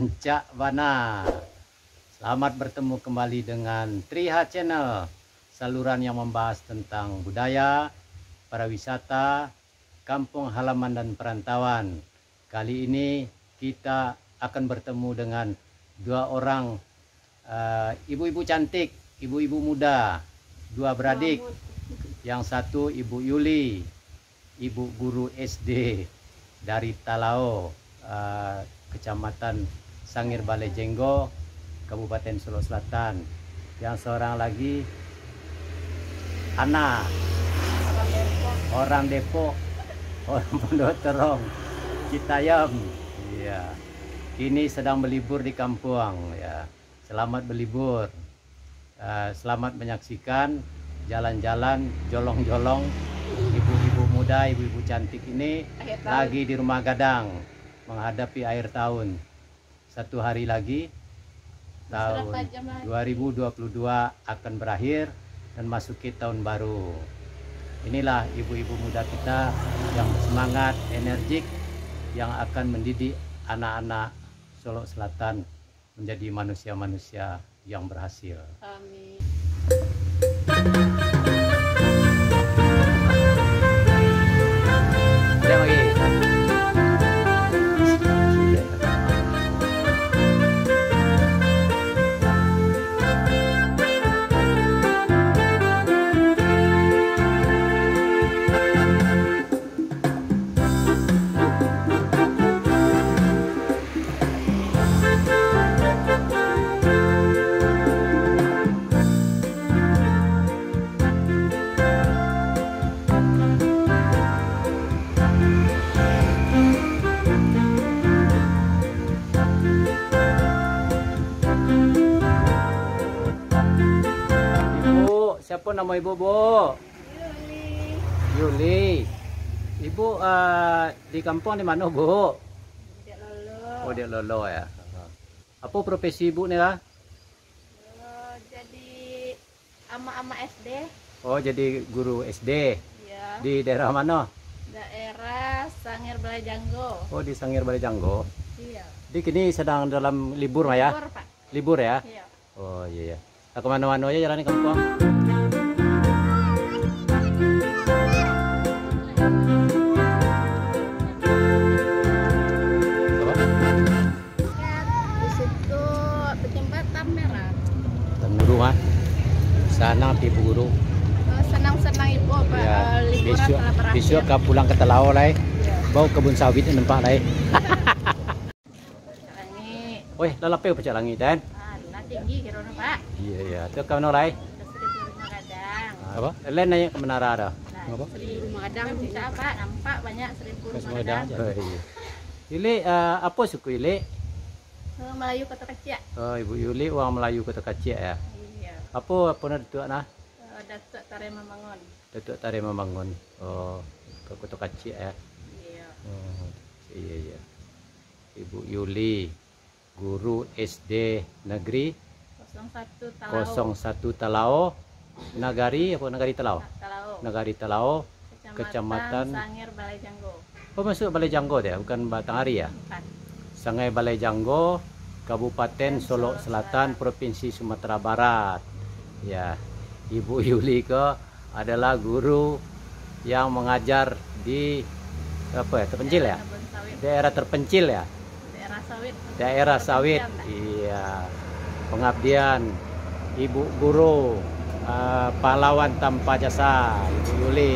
Ancak Wana. Selamat bertemu kembali dengan Triha Channel, saluran yang membahas tentang budaya, pariwisata, kampung halaman dan perantauan. Kali ini kita akan bertemu dengan dua orang ibu-ibu cantik, ibu-ibu muda, dua beradik. Yang satu Ibu Yuli, ibu guru SD dari Talao, Kecamatan Sangir Balai Jenggo, Kabupaten Solo Selatan. Yang seorang lagi Ana, orang Depok, orang Pondok Terong, Citayam. Iya. Kini sedang berlibur di kampung. Ya. Selamat berlibur. Selamat menyaksikan jalan-jalan jolong-jolong ibu-ibu muda, ibu-ibu cantik ini lagi di rumah gadang menghadapi akhir tahun. Satu hari lagi tahun 2022 akan berakhir dan masuki tahun baru. Inilah ibu-ibu muda kita yang semangat, energik, yang akan mendidik anak-anak Solo Selatan menjadi manusia-manusia yang berhasil. Amin. Udah lagi. Siapa nama ibu, Bu? Yuli. Yuli. Ibu di kampung di mana, Bu? Dek Lolo. Oh, di Lolo ya. Apa profesi ibu nih lah? Jadi ama-ama SD. Oh, jadi guru SD. Ya. Di daerah mana? Daerah Sangir Balai Janggo. Oh, di Sangir Balai Janggo. Iya. Di kini sedang dalam libur, ya? Libur, Pak. Libur ya? Iya. Oh, iya ya. Nah, kemana-mana aja jalan di kampung. Di situ jembatan merah. Guru mah. Sana ibu guru. Senang-senang ibu, Pak. Ya, Liburan telah berakhir. besok ke pulang ke Talao lah. Iya. Bau kebun sawit nampak lah. Langit. Weh, lalape pecah langit dan. Nah, tinggi kira Pak. Iya ya. Tu kau mana lai? Ada 1.000 rumah gadang. Apa? Lain nanya ke menara ada. Nah, Apa? 1.000 rumah gadang bisa Pak, nampak banyak 1.000 rumah Semua gadang. dah. Oh, iya. Yuli, apa suku Yuli? Melayu Kota Kecil. Oh, Ibu Yuli orang Melayu Kota Kacik ya. Iya. Apa nak datuk nah? Datuk Tarema Mangun. Datuk Tarek membangun. Oh, ke Kota Kacik ya. Iya. Oh, iya iya. Ibu Yuli, guru SD Negeri 01 Talao. 01 Talao, Nagari apa Nagari Talao? Talao. Nagari Talao, Kecamatan Sangir Balai Janggo. Oh, masuk Balai Janggo dia, bukan Batanghari ya? Bukan. Sungai Balai Janggo, Kabupaten Solo Selatan, Provinsi Sumatera Barat. Ya, Ibu Yuli ke adalah guru yang mengajar di apa ya, terpencil ya? Kebun sawit. Daerah terpencil ya? Daerah sawit. Daerah sawit. Iya. Pengabdian Ibu guru pahlawan tanpa jasa, Ibu Yuli.